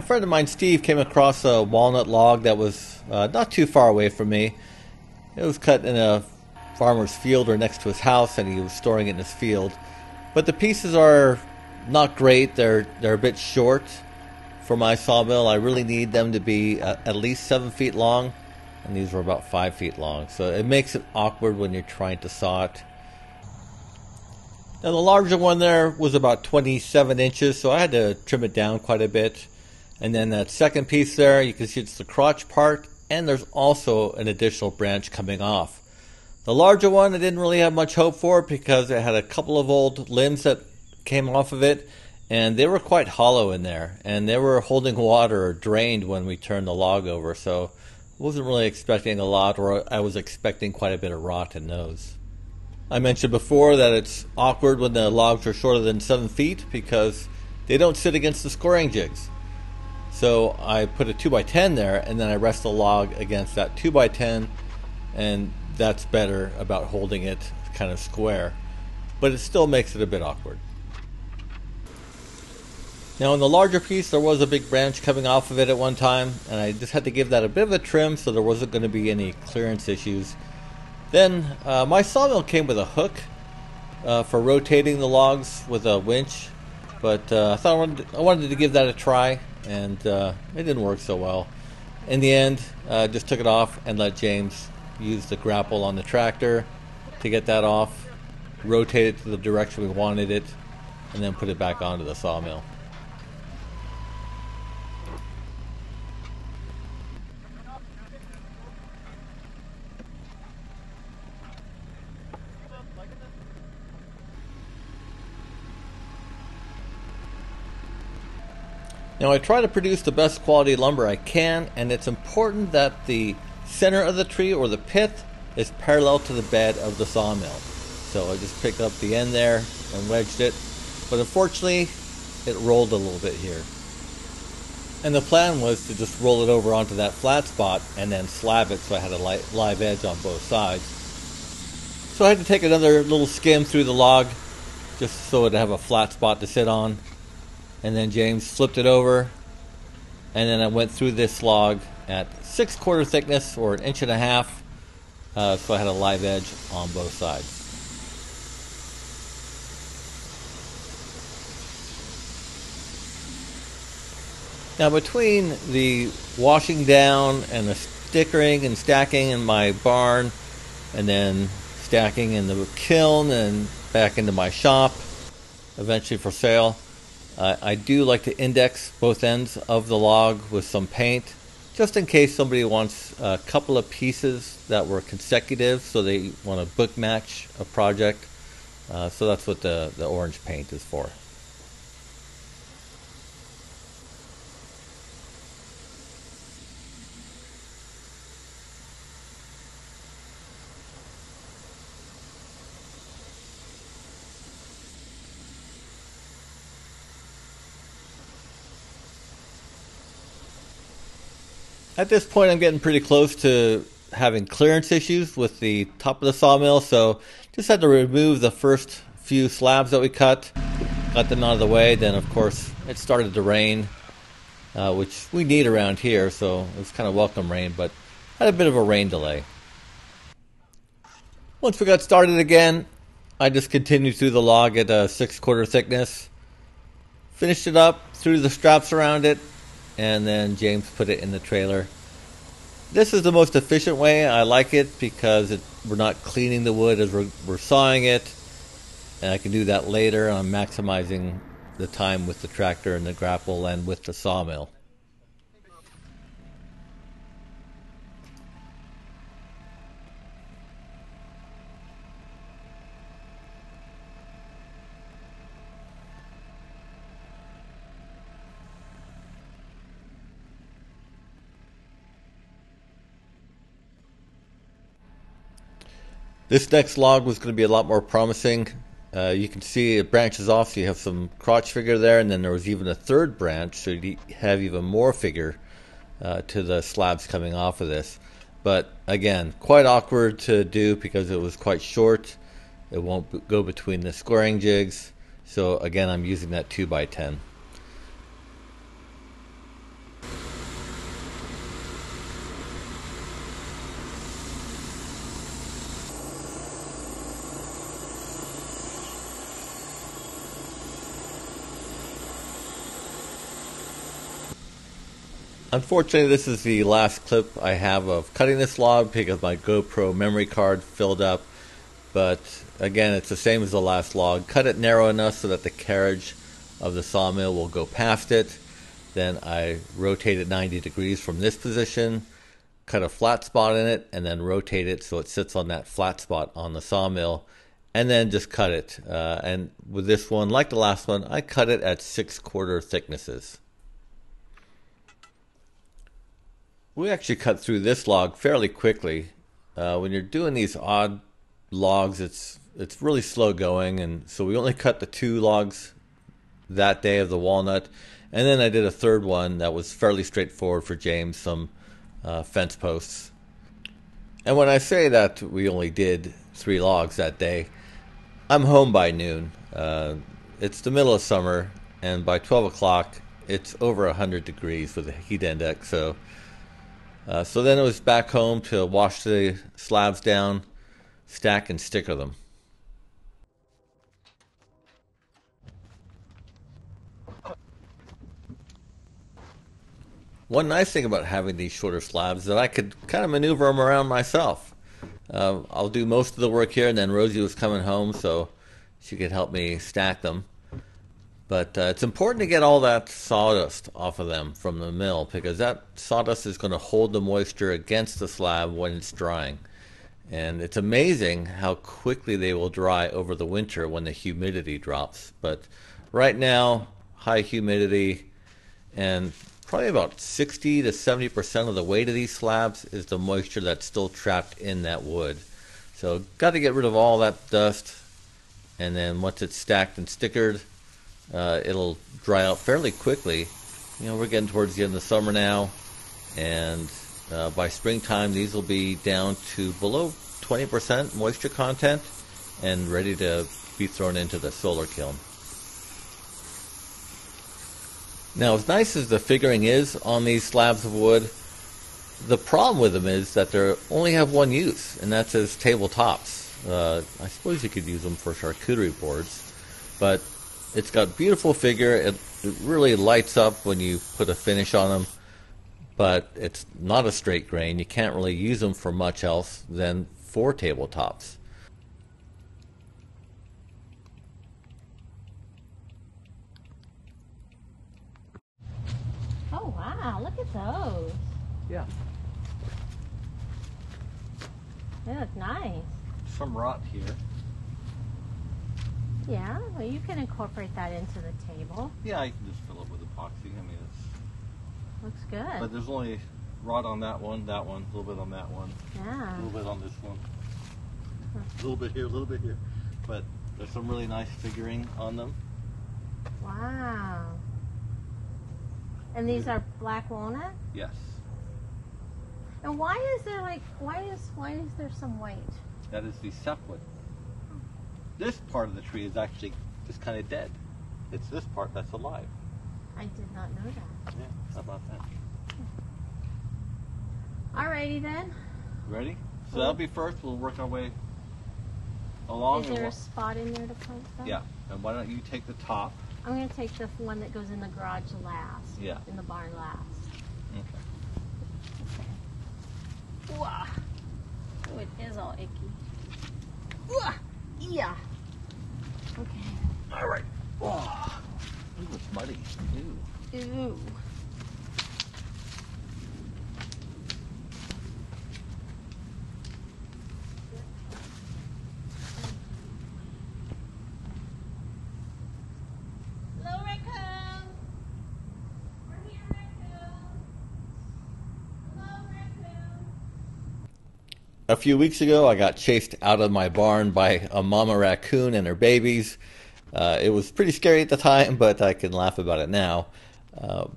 A friend of mine, Steve, came across a walnut log that was not too far away from me. It was cut in a farmer's field or next to his house, and he was storing it in his field. But the pieces are not great. They're a bit short for my sawmill. I really need them to be at least 7 feet long, and these were about 5 feet long. So it makes it awkward when you're trying to saw it. Now the larger one there was about 27 inches, so I had to trim it down quite a bit. And then that second piece there, you can see it's the crotch part, and there's also an additional branch coming off. The larger one I didn't really have much hope for because it had a couple of old limbs that came off of it, and they were quite hollow in there, and they were holding water or drained when we turned the log over, so I wasn't really expecting a lot, or I was expecting quite a bit of rot in those. I mentioned before that it's awkward when the logs are shorter than 7 feet because they don't sit against the scoring jigs. So I put a 2x10 there, and then I rest the log against that 2x10, and that's better about holding it kind of square. But it still makes it a bit awkward. Now in the larger piece there was a big branch coming off of it at one time, and I just had to give that a bit of a trim so there wasn't going to be any clearance issues. Then my sawmill came with a hook for rotating the logs with a winch, but I thought I wanted to give that a try, and it didn't work so well. In the end, just took it off and let James use the grapple on the tractor to get that off, rotate it to the direction we wanted it, and then put it back onto the sawmill. Now I try to produce the best quality lumber I can, and it's important that the center of the tree or the pith is parallel to the bed of the sawmill. So I just picked up the end there and wedged it, but unfortunately it rolled a little bit here. And the plan was to just roll it over onto that flat spot and then slab it so I had a live edge on both sides. So I had to take another little skim through the log just so it'd have a flat spot to sit on. And then James flipped it over, and then I went through this log at 6/4 thickness or 1.5 inches, so I had a live edge on both sides. Now between the washing down and the stickering and stacking in my barn, and then stacking in the kiln and back into my shop, eventually for sale, I do like to index both ends of the log with some paint, just in case somebody wants a couple of pieces that were consecutive, so they want to book match a project. So that's what the orange paint is for. At this point I'm getting pretty close to having clearance issues with the top of the sawmill, so just had to remove the first few slabs that we got them out of the way. Then of course it started to rain, which we need around here, so it was kind of welcome rain, but had a bit of a rain delay. Once we got started again, I just continued through the log at a 6/4 thickness, finished it up, threw the straps around it, and then James put it in the trailer. This is the most efficient way. I like it because we're not cleaning the wood as we're sawing it, and I can do that later. I'm maximizing the time with the tractor and the grapple and with the sawmill. This next log was going to be a lot more promising. You can see it branches off, so you have some crotch figure there, and then there was even a third branch, so you have even more figure to the slabs coming off of this. But again, quite awkward to do because it was quite short. It won't go between the scoring jigs. So again, I'm using that 2x10. Unfortunately, this is the last clip I have of cutting this log because my GoPro memory card filled up. But again, it's the same as the last log. Cut it narrow enough so that the carriage of the sawmill will go past it. Then I rotate it 90 degrees from this position, cut a flat spot in it, and then rotate it so it sits on that flat spot on the sawmill, and then just cut it. And with this one, like the last one, I cut it at 6/4 thicknesses. We actually cut through this log fairly quickly. When you're doing these odd logs, it's really slow going, and so we only cut the 2 logs that day of the walnut, and then I did a third one that was fairly straightforward for James, some fence posts. And when I say that we only did 3 logs that day, I'm home by noon. It's the middle of summer, and by 12 o'clock it's over 100 degrees with the heat index. So then it was back home to wash the slabs down, stack and sticker them. One nice thing about having these shorter slabs is that I could kind of maneuver them around myself. I'll do most of the work here, and then Rosie was coming home, so she could help me stack them. But it's important to get all that sawdust off of them from the mill, because that sawdust is going to hold the moisture against the slab when it's drying. And it's amazing how quickly they will dry over the winter when the humidity drops. But right now, high humidity, and probably about 60 to 70% of the weight of these slabs is the moisture that's still trapped in that wood. So got to get rid of all that dust, and then once it's stacked and stickered, it'll dry out fairly quickly. You know, we're getting towards the end of the summer now, and by springtime these will be down to below 20% moisture content and ready to be thrown into the solar kiln. Now, as nice as the figuring is on these slabs of wood, the problem with them is that they only have one use, and that's as tabletops. I suppose you could use them for charcuterie boards, but it's got beautiful figure. It really lights up when you put a finish on them, but it's not a straight grain. You can't really use them for much else than for tabletops. Oh wow, look at those. Yeah. They look nice. Some rot here. Yeah, well you can incorporate that into the table. Yeah, I can just fill it with epoxy. I mean, it's... Looks good. But there's only rot on that one, a little bit on that one, Yeah. a little bit on this one, a little bit here, a little bit here. But there's some really nice figuring on them. Wow. And these are black walnut? Yes. And why is there why is there some white? That is the sapwood. This part of the tree is actually just kind of dead. It's this part that's alive. I did not know that. Yeah, how about that? Alrighty then. Ready? So that'll be first. We'll work our way along. Is there a spot in there to put them? Yeah. And why don't you take the top? I'm going to take the one that goes in the garage last. Yeah. In the barn last. Okay. Ooh-ah. Oh, it is all icky. Ooh-ah. Yeah. Okay. All right. Oh, ooh, it's muddy. Ew. Ew. Hello, raccoon. We're here, raccoon. Hello, raccoon. A few weeks ago, I got chased out of my barn by a mama raccoon and her babies. It was pretty scary at the time, but I can laugh about it now.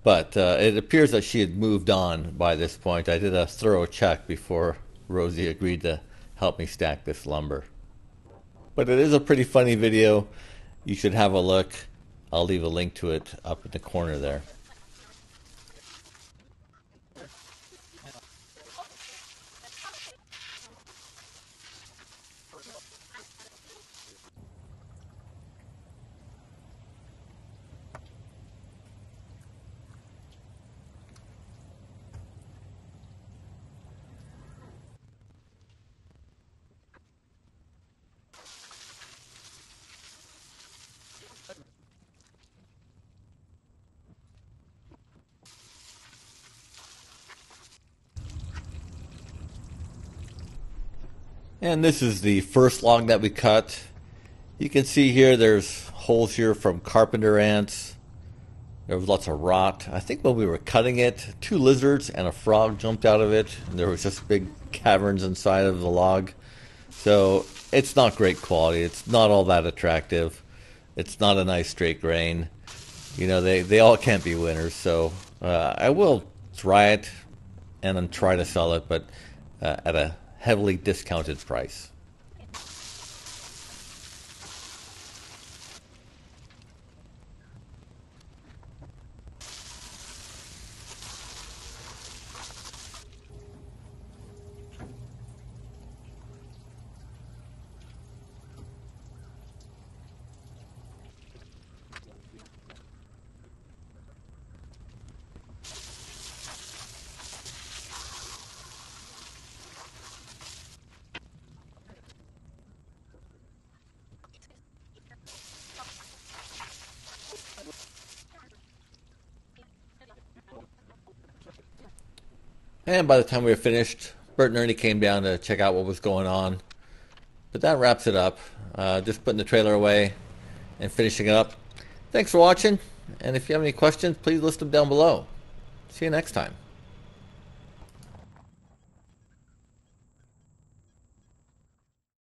But it appears that she had moved on by this point. I did a thorough check before Rosie agreed to help me stack this lumber. But it is a pretty funny video. You should have a look. I'll leave a link to it up in the corner there. And this is the first log that we cut. You can see here there's holes here from carpenter ants. There was lots of rot. I think when we were cutting it, 2 lizards and a frog jumped out of it. And there was just big caverns inside of the log. So it's not great quality. It's not all that attractive. It's not a nice straight grain. You know, they all can't be winners. So I will try it and then try to sell it, but at a heavily discounted price. And by the time we were finished, Bert and Ernie came down to check out what was going on. But that wraps it up. Just putting the trailer away and finishing it up. Thanks for watching. And if you have any questions, please list them down below. See you next time.